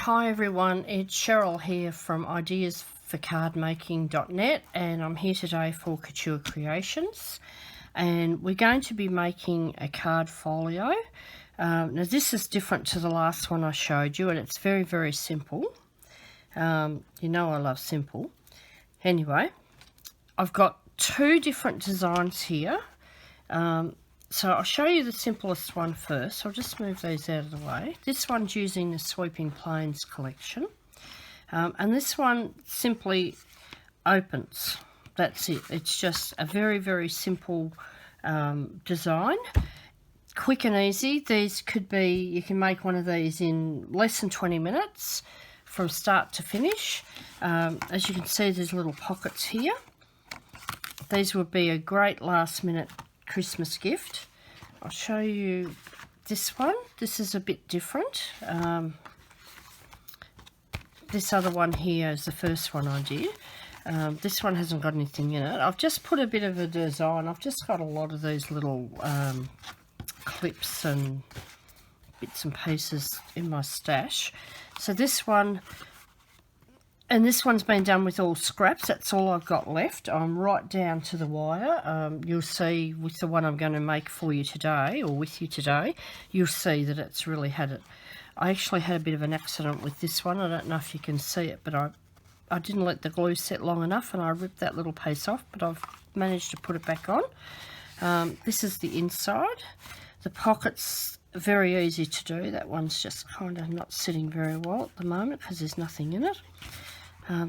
Hi everyone, it's Cheryl here from ideasforcardmaking.net, and I'm here today for Couture Creations, and we're going to be making a card folio. Now this is different to the last one I showed you, and it's very simple. You know I love simple. Anyway, I've got two different designs here. So I'll show you the simplest one first. I'll just move these out of the way. This one's using the Sweeping Plains collection. And this one simply opens. That's it. It's just a very simple design. Quick and easy. These could be, you can make one of these in less than 20 minutes from start to finish. As you can see, there's little pockets here. These would be a great last minute Christmas gift. I'll show you this one. This is a bit different. This other one here is the first one I did. This one hasn't got anything in it. I've just put a bit of a design. I've just got a lot of these little clips and bits and pieces in my stash. So this one, and this one's been done with all scraps. That's all I've got left. I'm right down to the wire. You'll see with the one I'm going to make for you today, or with you today, you'll see that it's really had it. I actually had a bit of an accident with this one. I don't know if you can see it, but I didn't let the glue set long enough and I ripped that little piece off, but I've managed to put it back on. This is the inside. The pockets are very easy to do. That one's just kind of not sitting very well at the moment because there's nothing in it.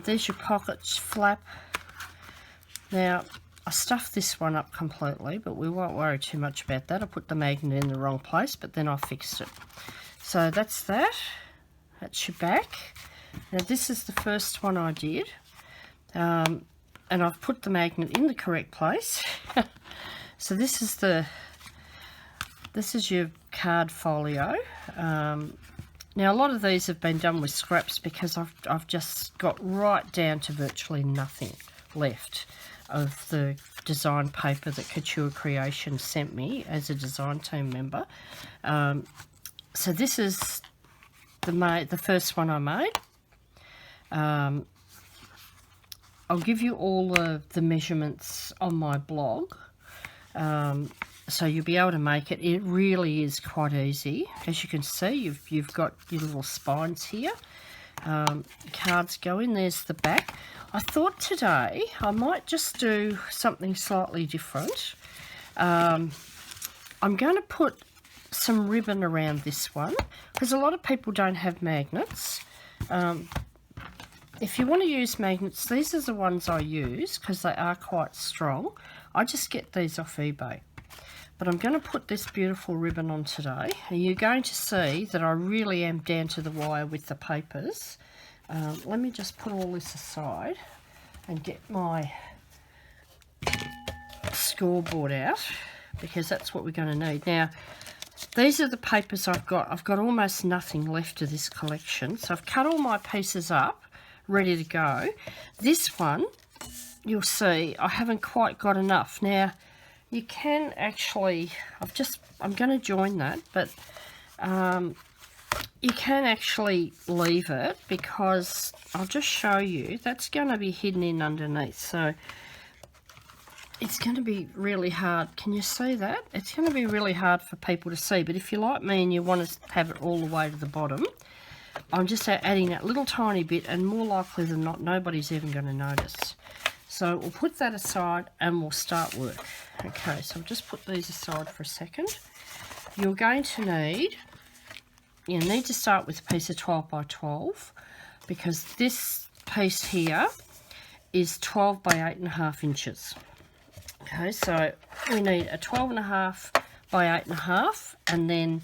There's your pockets, flap. Now, I stuffed this one up completely, but we won't worry too much about that. I put the magnet in the wrong place, but then I fixed it. So that's that. That's your back. Now, this is the first one I did. And I've put the magnet in the correct place. So this is your card folio. Now, a lot of these have been done with scraps because I've just got right down to virtually nothing left of the design paper that Couture Creations sent me as a design team member. So this is the first one I made. I'll give you all the measurements on my blog. So you'll be able to make it. It really is quite easy. As you can see, you've got your little spines here. Cards go in. There's the back. I thought today I might just do something slightly different. I'm going to put some ribbon around this one because a lot of people don't have magnets. If you want to use magnets, these are the ones I use because they are quite strong. I just get these off eBay. But I'm going to put this beautiful ribbon on today, and you're going to see that I really am down to the wire with the papers. Let me just put all this aside and get my scoreboard out, because that's what we're going to need. Now, these are the papers I've got. I've got almost nothing left of this collection, so I've cut all my pieces up, ready to go. This one, you'll see, I haven't quite got enough. Now, you can actually, I'm going to join that, but you can actually leave it because I'll just show you, that's going to be hidden in underneath. So it's going to be really hard. Can you see that? It's going to be really hard for people to see, but if you're like me and you want to have it all the way to the bottom, I'm just adding that little tiny bit, and more likely than not, nobody's even going to notice. So we'll put that aside and we'll start work. Okay, so I'll just put these aside for a second. You're going to need, you need to start with a piece of 12 by 12 because this piece here is 12 by 8.5 inches. Okay, so we need a 12.5 by 8.5 and then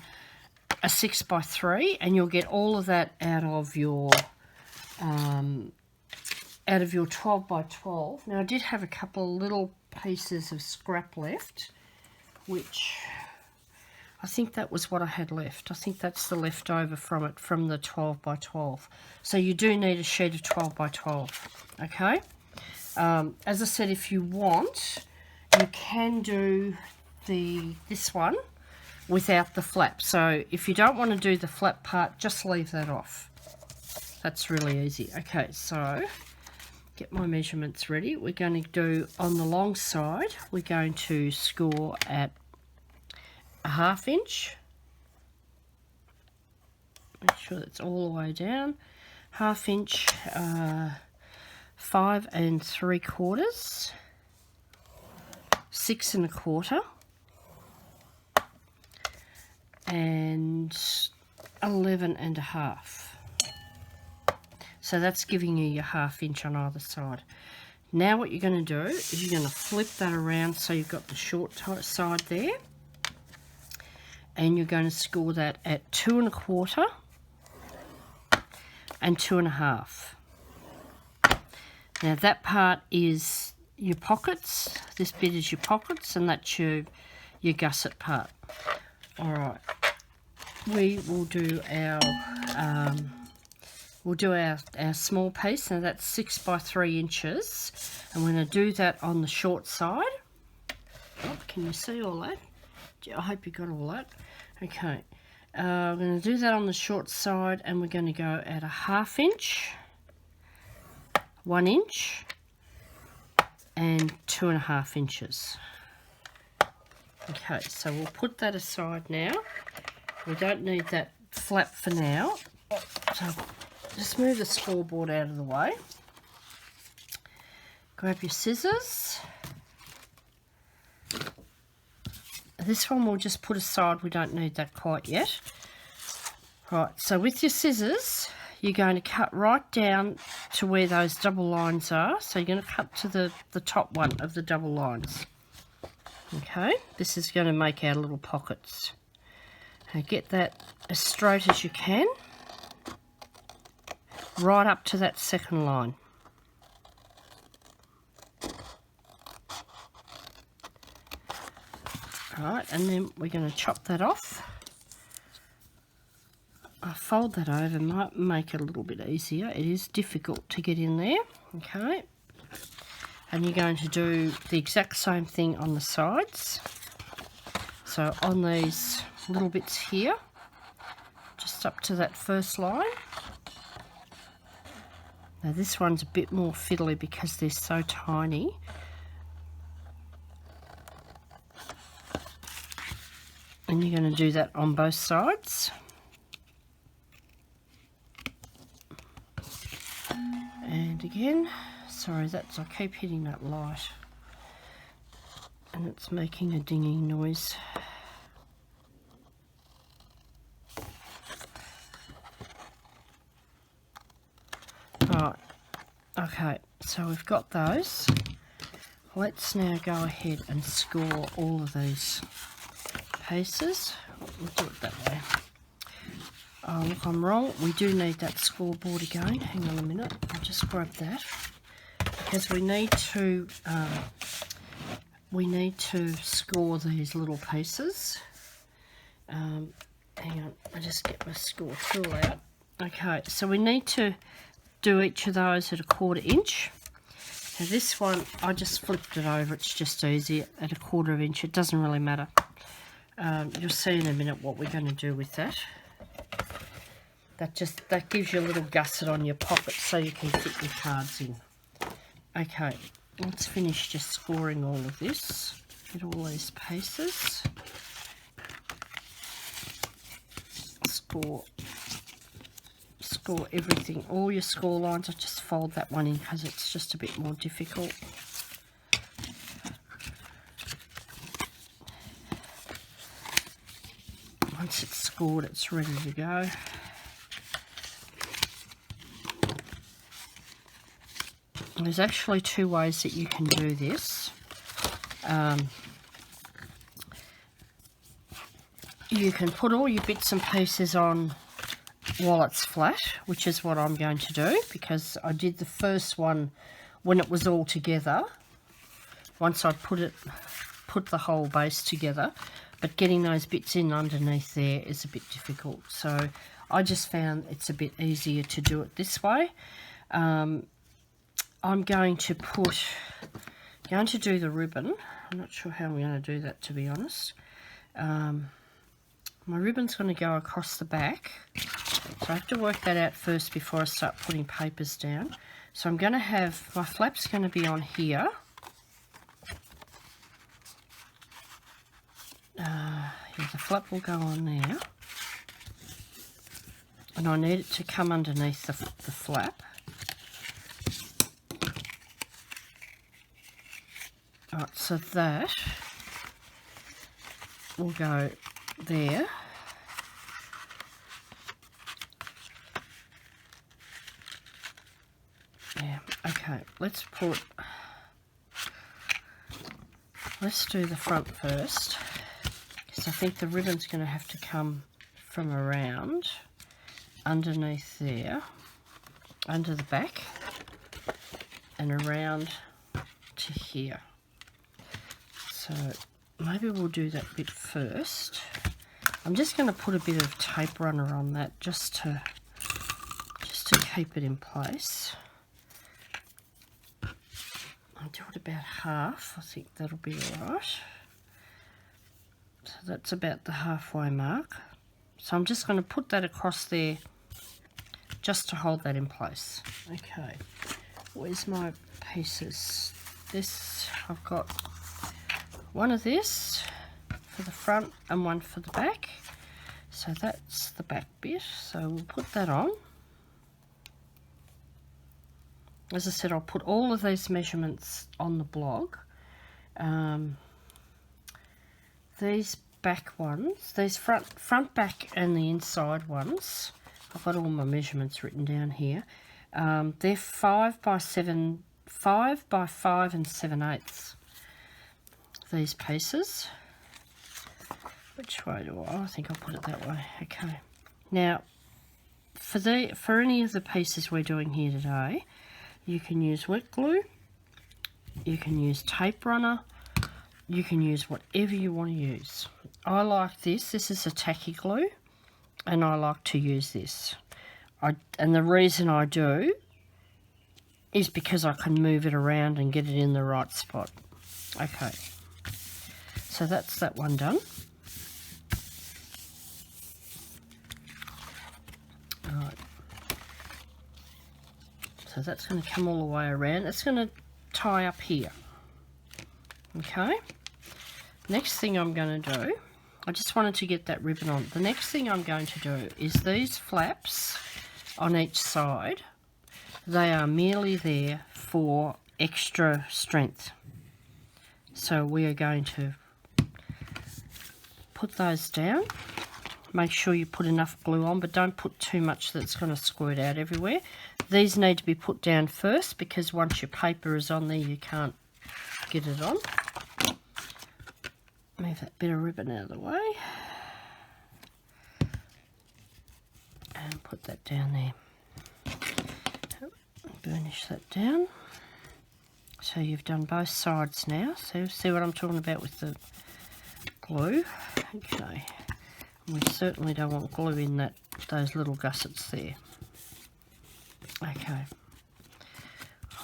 a 6 by 3, and you'll get all of that out of your 12 by 12. Now, I did have a couple of little pieces of scrap left, which I think that was what I had left. I think that's the leftover from it, from the 12 by 12. So you do need a sheet of 12 by 12, okay? As I said, if you want, you can do this one without the flap. So if you don't want to do the flap part, just leave that off. That's really easy. Okay, so get my measurements ready. We're going to do on the long side, we're going to score at a 1/2 inch. Make sure that's all the way down. 1/2 inch, 5 3/4, 6 1/4, and 11 1/2. So that's giving you your 1/2 inch on either side. Now what you're going to do is you're going to flip that around so you've got the short side there, and you're going to score that at 2 1/4 and 2 1/2. Now that part is your pockets. This bit is your pockets, and that's your gusset part. All right, we will do our small piece. Now that's 6 by 3 inches, and we're going to do that on the short side. Oh, can you see all that? I hope you got all that. Okay, we're going to do that on the short side, and we're going to go at a 1/2 inch, 1 inch, and 2 1/2 inches. Okay, so we'll put that aside now. We don't need that flap for now. So just move the scoreboard out of the way. Grab your scissors. This one we'll just put aside. We don't need that quite yet. Right, so with your scissors, you're going to cut right down to where those double lines are. So you're going to cut to the top one of the double lines. Okay, this is going to make our little pockets. Now get that as straight as you can, right up to that second line. Alright, and then we're going to chop that off. I'll fold that over, might make it a little bit easier. It is difficult to get in there. Okay, and you're going to do the exact same thing on the sides. So on these little bits here, just up to that first line. Now this one's a bit more fiddly because they're so tiny. And you're going to do that on both sides. And again, sorry, I keep hitting that light and it's making a dinging noise. Right, okay, so we've got those. Let's now go ahead and score all of these pieces. We'll do it that way. Oh, look, I'm wrong. We do need that scoreboard again. Hang on a minute. I'll just grab that because we need to score these little pieces. Hang on. I just get my score tool out. Okay, so we need to do each of those at a 1/4 inch. Now this one, I just flipped it over. It's just easier at a 1/4 inch. It doesn't really matter. You'll see in a minute what we're going to do with that. That gives you a little gusset on your pocket so you can fit your cards in. Okay, let's finish just scoring all of this. Get all these pieces. Score everything, all your score lines. I just fold that one in because it's just a bit more difficult. Once it's scored, it's ready to go. There's actually 2 ways that you can do this. You can put all your bits and pieces on while it's flat, which is what I'm going to do because I did the first one when it was all together. Once I put the whole base together, but getting those bits in underneath there is a bit difficult. So I just found it's a bit easier to do it this way. I'm going to do the ribbon. I'm not sure how I'm going to do that, to be honest. My ribbon's going to go across the back So I have to work that out first before I start putting papers down. So I'm going to have, my flap's going to be on here. Yeah, the flap will go on there. And I need it to come underneath the flap. Right, so that will go there. Yeah, okay, let's do the front first, because I think the ribbon's going to have to come from around underneath there, under the back, and around to here. So maybe we'll do that bit first. I'm just going to put a bit of tape runner on that just to keep it in place. I'll do it about half. I think that'll be alright. So that's about the halfway mark. So I'm just going to put that across there just to hold that in place. Okay, where's my pieces? This, I've got one of this for the front and one for the back. So that's the back bit. So we'll put that on. As I said, I'll put all of these measurements on the blog. These back ones, these front, back and the inside ones, I've got all my measurements written down here. They're 5 by 5 and 7/8. These pieces. Which way do I think I'll put it that way. Okay. Now, for any of the pieces we're doing here today, you can use wet glue, you can use tape runner, you can use whatever you want to use. I like this. This is a tacky glue, and I like to use this. And the reason I do is because I can move it around and get it in the right spot. Okay, so that's that one done. Right. So that's going to come all the way around. It's going to tie up here. Okay. Next thing I'm going to do, I just wanted to get that ribbon on. The next thing I'm going to do is these flaps on each side. They are merely there for extra strength. So we are going to put those down. Make sure you put enough glue on, but don't put too much that's going to squirt out everywhere. These need to be put down first, because once your paper is on there, you can't get it on. Move that bit of ribbon out of the way. And put that down there. Burnish that down. So you've done both sides now. So see what I'm talking about with the glue? Okay. We certainly don't want glue in those little gussets there. Okay.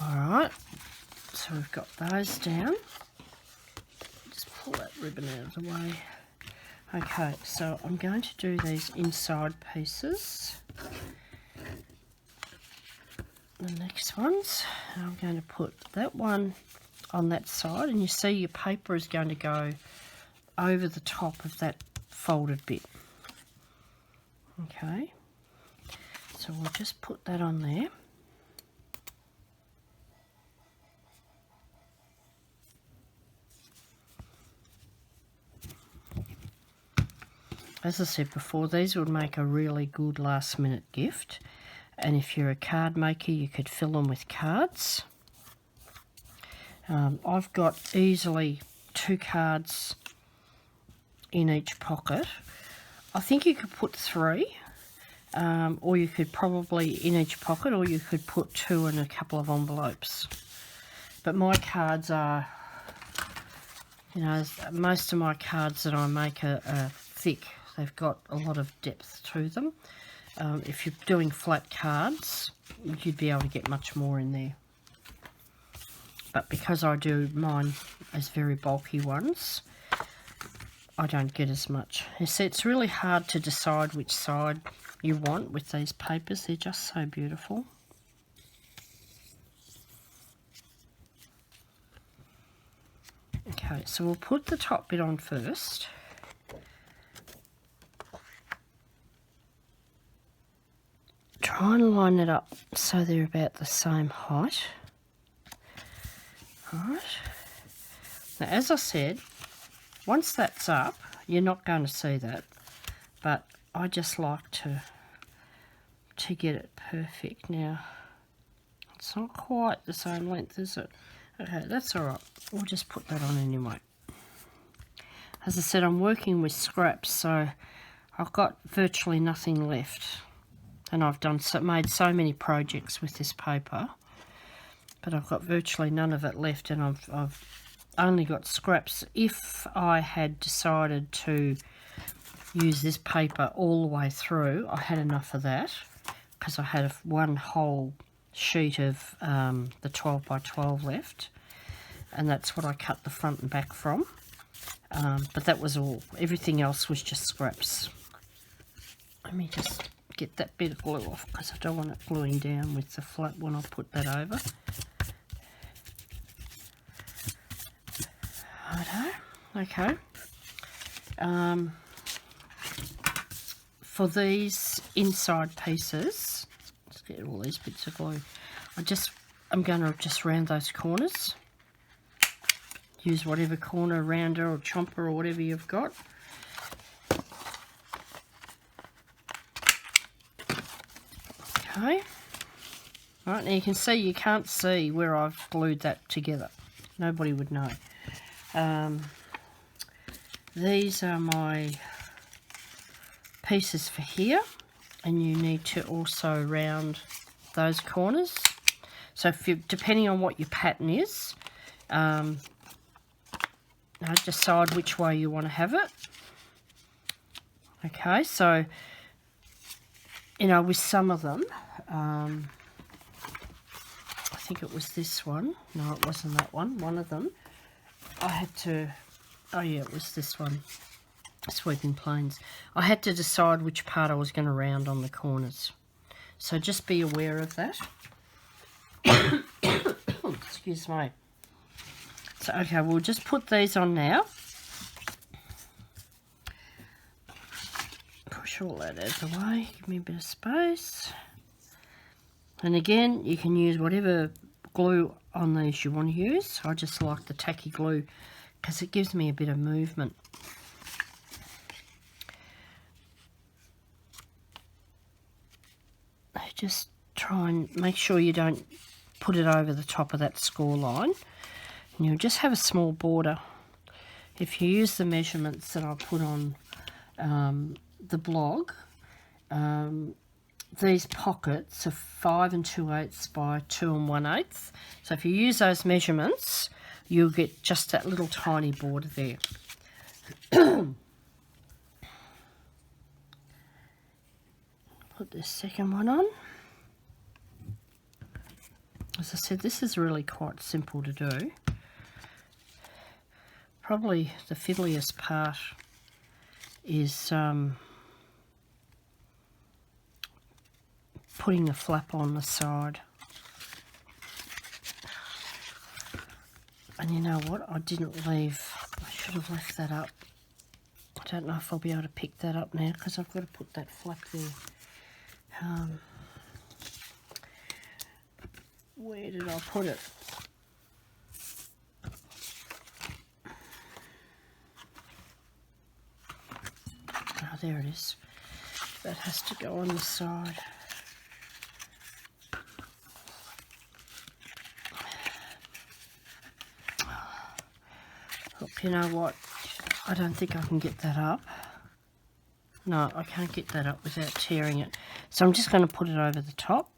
Alright. So we've got those down. Just pull that ribbon out of the way. Okay, so I'm going to do these inside pieces. The next ones. I'm going to put that one on that side, and you see your paper is going to go over the top of that folded bit. Okay, so we'll just put that on there. As I said before, these would make a really good last minute gift, and if you're a card maker, you could fill them with cards. I've got easily 2 cards in each pocket. I think you could put 3, or you could probably in each pocket, or you could put 2 in a couple of envelopes. But my cards are, you know, most of my cards that I make are thick. They've got a lot of depth to them. If you're doing flat cards, you'd be able to get much more in there. But because I do mine as very bulky ones, I don't get as much. You see, it's really hard to decide which side you want with these papers. They're just so beautiful. Okay, so we'll put the top bit on first. Try and line it up so they're about the same height. Alright. Now, as I said, once that's up, you're not going to see that, but I just like to get it perfect. Now, it's not quite the same length, is it? Okay, that's all right. We'll just put that on anyway. As I said, I'm working with scraps, so I've got virtually nothing left. And I've made so many projects with this paper, but I've got virtually none of it left, and I've only got scraps. If I had decided to use this paper all the way through, I had enough of that, because I had one whole sheet of the 12 by 12 left, and that's what I cut the front and back from. But that was all. Everything else was just scraps. Let me just get that bit of glue off, because I don't want it gluing down with the flap when I put that over. Okay. For these inside pieces, let's get all these bits of glue. I'm going to just round those corners. Use whatever corner rounder or chomper or whatever you've got. Okay. Right, now you can see, you can't see where I've glued that together. Nobody would know. These are my pieces for here, and you need to also round those corners. So if you, depending on what your pattern is, decide which way you want to have it. Okay, so with some of them, I think it was this one. No, it wasn't that one. One of them, I had to, oh yeah, it was this one, Sweeping Plains. I had to decide which part I was going to round on the corners. So just be aware of that. Excuse me. So, okay, we'll just put these on now. Push all that out of the way. Give me a bit of space. And again, you can use whatever glue on these you want to use. I just like the tacky glue because it gives me a bit of movement. Just try and make sure you don't put it over the top of that score line. And you'll just have a small border. If you use the measurements that I put on the blog, these pockets are 5 2/8 by 2 1/8. So if you use those measurements, you'll get just that little tiny border there. Put this second one on. As I said, this is really quite simple to do. Probably the fiddliest part is putting the flap on the side. And you know what? I didn't leave. I should have left that up. I don't know if I'll be able to pick that up now because I've got to put that flap there. Where did I put it? Oh, there it is. That has to go on the side. Look, you know what? I don't think I can get that up. No, I can't get that up without tearing it. So I'm just going to put it over the top.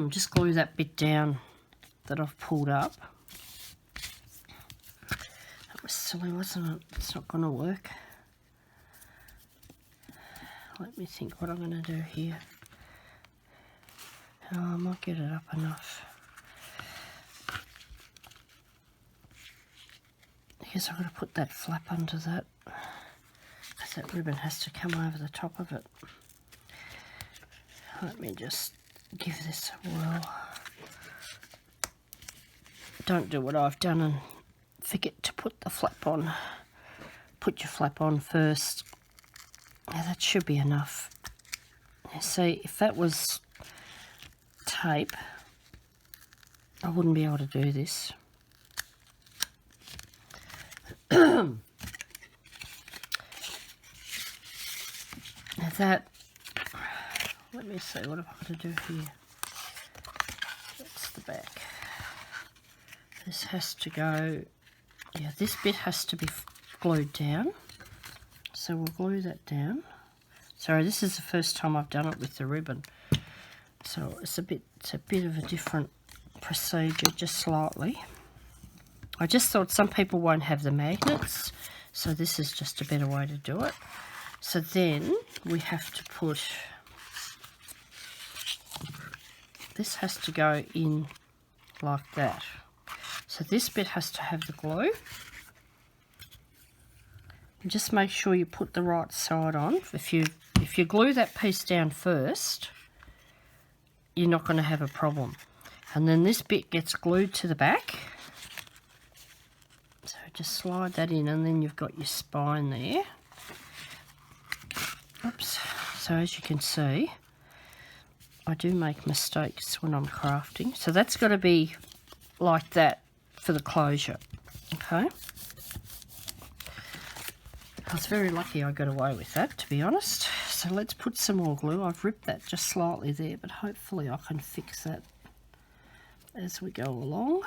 Just glue that bit down that I've pulled up. That was silly, wasn't it? It's not going to work. Let me think what I'm going to do here. Oh, I might get it up enough. because I've got to put that flap under that, because that ribbon has to come over the top of it. Let me just give this a whirl. Don't do what I've done and forget to put the flap on. Put your flap on first. Now that should be enough. You see, if that was tape, I wouldn't be able to do this. Now that, let me see, what have I got to do here? That's the back. This has to go, yeah, this bit has to be glued down. So we'll glue that down. Sorry, this is the first time I've done it with the ribbon. So it's a bit of a different procedure, just slightly. I just thought some people won't have the magnets, so this is just a better way to do it. So then we have to put, this has to go in like that. So this bit has to have the glue. And just make sure you put the right side on. If you glue that piece down first, you're not going to have a problem. And then this bit gets glued to the back. So just slide that in, and then you've got your spine there. Oops. So as you can see, I do make mistakes when I'm crafting. So that's got to be like that for the closure. Okay. I was very lucky I got away with that, to be honest. So let's put some more glue. I've ripped that just slightly there, but hopefully I can fix that as we go along.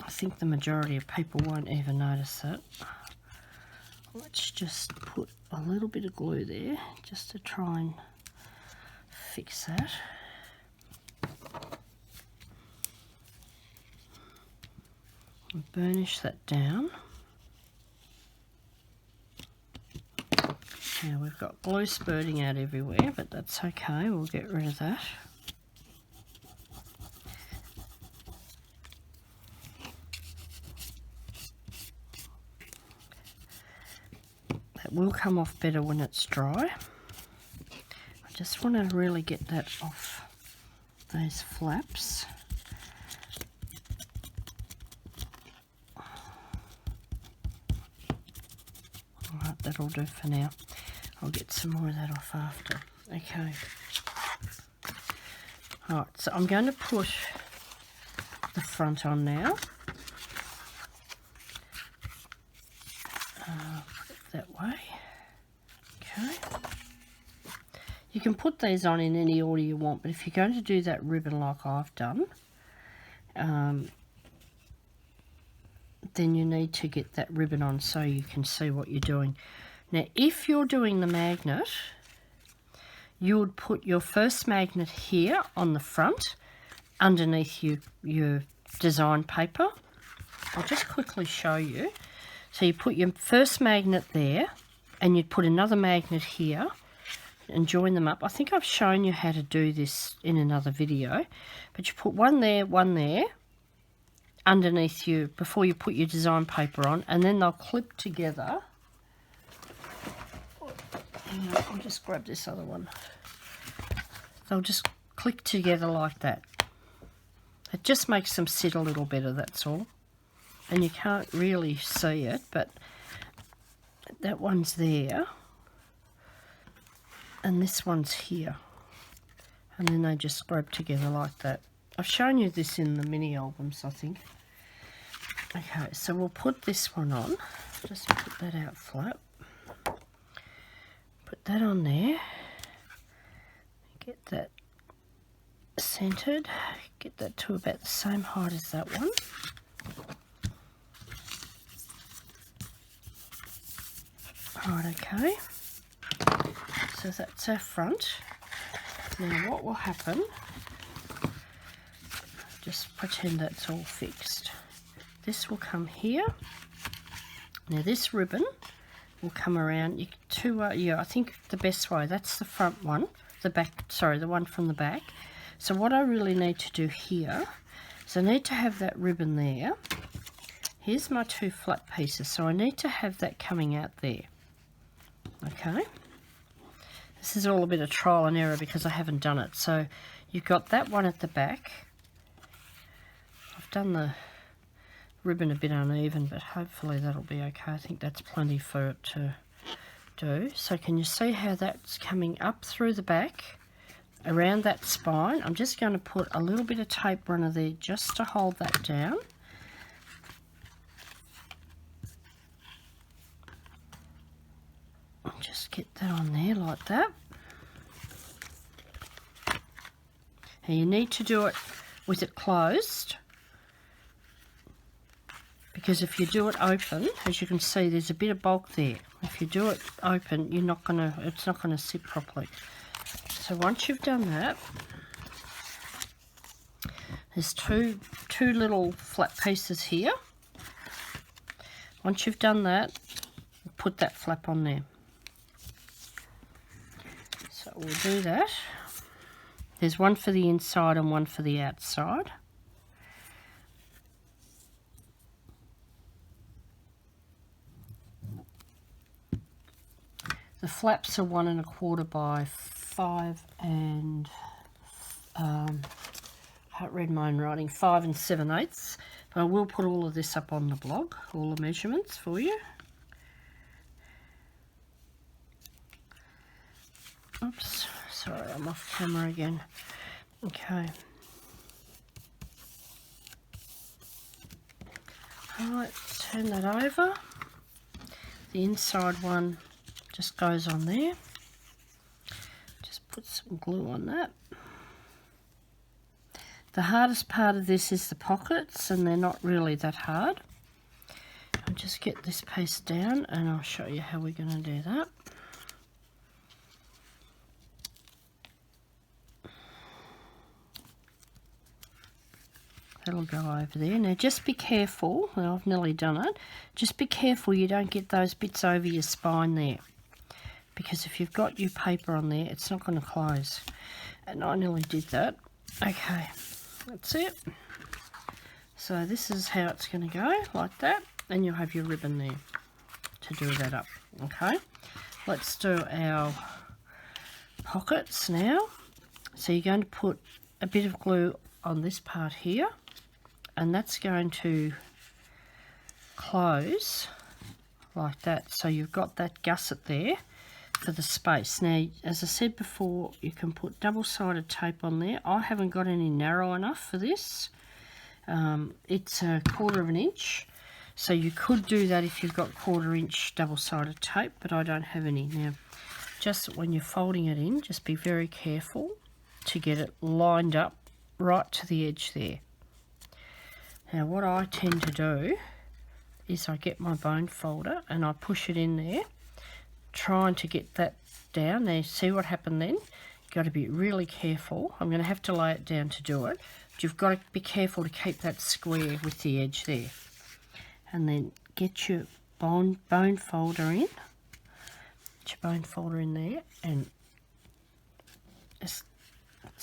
I think the majority of people won't even notice that. Let's just put a little bit of glue there, just to try and fix that. And burnish that down. Now we've got glue spurting out everywhere, but that's okay, we'll get rid of that. That will come off better when it's dry. I just want to really get that off those flaps. Alright, that'll do for now. I'll get some more of that off after. Okay. Alright, so I'm going to put the front on now. Put it that way. Okay. You can put these on in any order you want, but if you're going to do that ribbon like I've done, then you need to get that ribbon on so you can see what you're doing. Now, if you're doing the magnet, you would put your first magnet here on the front, underneath your design paper. I'll just quickly show you. So you put your first magnet there, and you'd put another magnet here, and join them up. I think I've shown you how to do this in another video, but you put one there, underneath you before you put your design paper on, and then they'll clip together. Hang on, I'll just grab this other one. They'll just click together like that. It just makes them sit a little better, that's all. And you can't really see it, but that one's there, and this one's here. And then they just grab together like that. I've shown you this in the mini albums, I think. Okay, so we'll put this one on. Just put that out flat. Put that on there. Get that centered. Get that to about the same height as that one. Right, okay. So that's our front. Now what will happen, just pretend that's all fixed. This will come here. Now this ribbon will come around. Yeah, I think the best way, that's the front one. The back, sorry, the one from the back. So what I really need to do here So I need to have that ribbon there. Here's my 2 flat pieces, so I need to have that coming out there. Okay. This is all a bit of trial and error because I haven't done it. So you've got that one at the back. I've done the ribbon a bit uneven, but hopefully that'll be okay. I think that's plenty for it to do. So can you see how that's coming up through the back, around that spine? I'm just going to put a little bit of tape runner there just to hold that down. Just get that on there like that. And you need to do it with it closed, because if you do it open, as you can see, there's a bit of bulk there. If you do it open, it's not gonna sit properly. So once you've done that, there's two little flat pieces here. Once you've done that, put that flap on there. So we'll do that. There's one for the inside and one for the outside. The flaps are 1 1/4 by 5 and I can't read my own writing, 5 7/8. But I will put all of this up on the blog, all the measurements for you. Oops, sorry, I'm off camera again. Okay. Alright, turn that over. The inside one just goes on there. Just put some glue on that. The hardest part of this is the pockets, and they're not really that hard. I'll just get this piece down and I'll show you how we're going to do that. That'll go over there. Now just be careful, well, I've nearly done it, just be careful you don't get those bits over your spine there, because if you've got your paper on there, it's not going to close. And I nearly did that. Okay, that's it. So this is how it's going to go, like that, and you'll have your ribbon there to do that up. Okay, let's do our pockets now. So you're going to put a bit of glue on this part here, and that's going to close like that, so you've got that gusset there for the space. Now, as I said before, you can put double-sided tape on there. I haven't got any narrow enough for this. It's 1/4 of an inch, so you could do that if you've got 1/4 inch double-sided tape, but I don't have any. Now, just when you're folding it in, just be very careful to get it lined up right to the edge there. Now what I tend to do is I get my bone folder and I push it in there, trying to get that down there. See what happened then? You've got to be really careful. I'm going to have to lay it down to do it, but you've got to be careful to keep that square with the edge there. And then get your bone folder in. Get your bone folder in there, and it's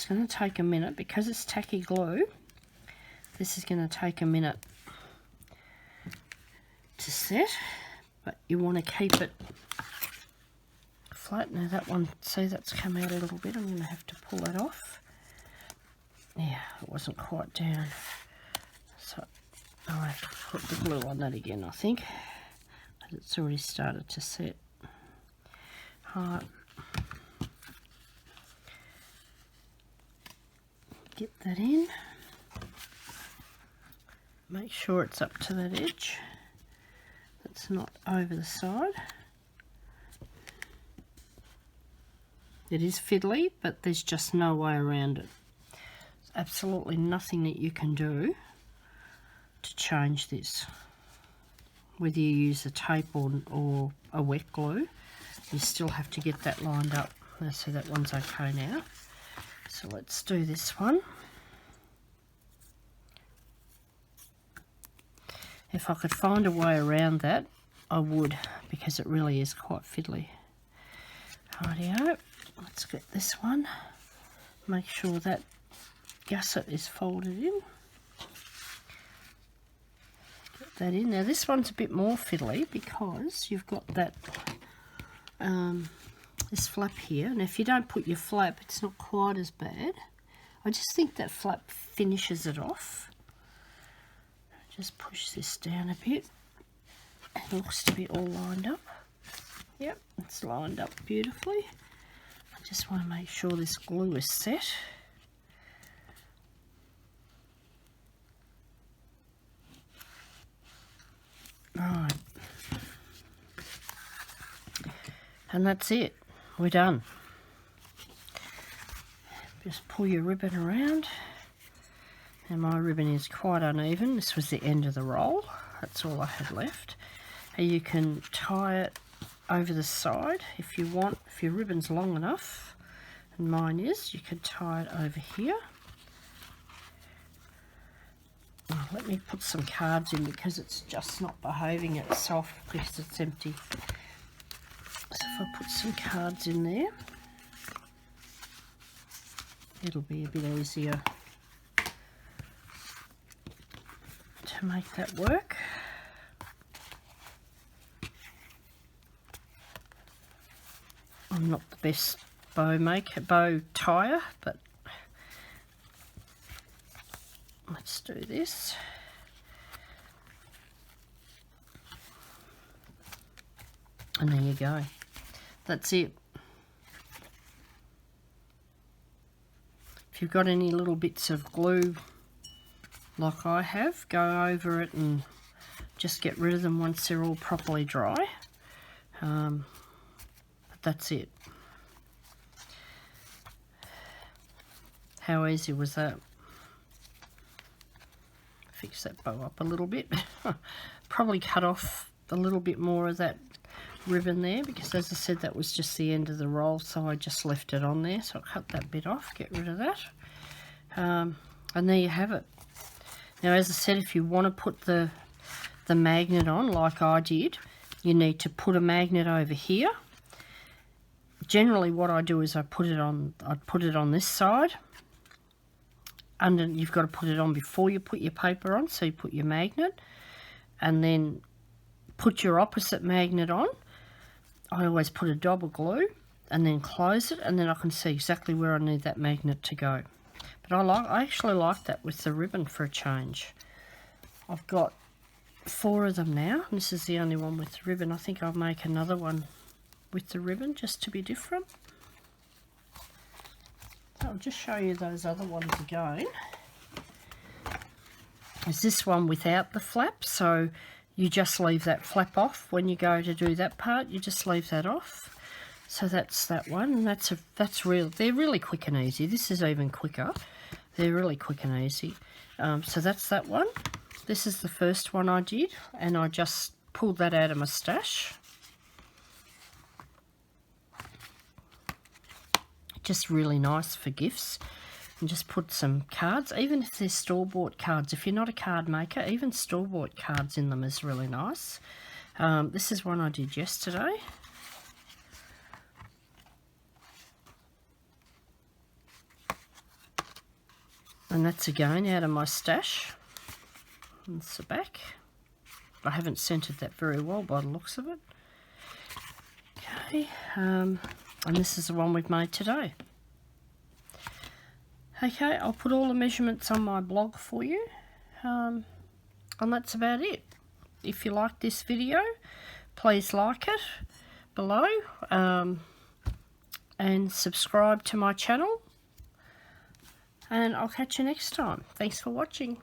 going to take a minute because it's tacky glue. This is going to take a minute to set, but you want to keep it flat. Now that one, see, that's come out a little bit. I'm going to have to pull that off. Yeah, it wasn't quite down, so I'll have to put the glue on that again, I think, but it's already started to set. Alright, get that in. Make sure it's up to that edge. It's not over the side. It is fiddly, but there's just no way around it. There's absolutely nothing that you can do to change this. Whether you use a tape or a wet glue, you still have to get that lined up. So that one's okay now. So let's do this one. If I could find a way around that, I would, because it really is quite fiddly. Rightio, let's get this one. Make sure that gusset is folded in. that in. Now this one's a bit more fiddly because you've got that this flap here, and if you don't put your flap, it's not quite as bad. I just think that flap finishes it off. Just push this down a bit. It looks to be all lined up. Yep, it's lined up beautifully. I just want to make sure this glue is set. Right. And that's it. We're done. Just pull your ribbon around. And my ribbon is quite uneven. This was the end of the roll. That's all I had left. And you can tie it over the side if you want. If your ribbon's long enough, and mine is, you can tie it over here. Oh, let me put some cards in because it's just not behaving itself because it's empty. So if I put some cards in there, it'll be a bit easier to make that work. I'm not the best bow tire, but let's do this. And there you go. That's it. If you've got any little bits of glue like I have, go over it and just get rid of them once they're all properly dry. But that's it. How easy was that? Fix that bow up a little bit. Probably cut off a little bit more of that ribbon there because, as I said, that was just the end of the roll, so I just left it on there. So I'll cut that bit off, get rid of that, and there you have it. Now, as I said, if you want to put the magnet on like I did, you need to put a magnet over here. Generally what I do is I'd put it on this side. Under, you've got to put it on before you put your paper on, so you put your magnet and then put your opposite magnet on. I always put a dab of glue and then close it, and then I can see exactly where I need that magnet to go. But I actually like that with the ribbon for a change. I've got 4 of them now, and this is the only one with the ribbon. I think I'll make another one with the ribbon just to be different. I'll just show you those other ones again. There's this one without the flap, so you just leave that flap off when you go to do that part. You just leave that off. So that's that one, and they're really quick and easy. This is even quicker. They're really quick and easy. So that's that one. This is the first one I did, and I just pulled that out of my stash. Just really nice for gifts. And just put some cards, even if they're store-bought cards. If you're not a card maker, even store-bought cards in them is really nice. This is one I did yesterday. And that's again out of my stash. That's the back. I haven't scented that very well by the looks of it. Okay, and this is the one we've made today. Okay, I'll put all the measurements on my blog for you, and that's about it. If you like this video, please like it below, and subscribe to my channel, and I'll catch you next time. Thanks for watching.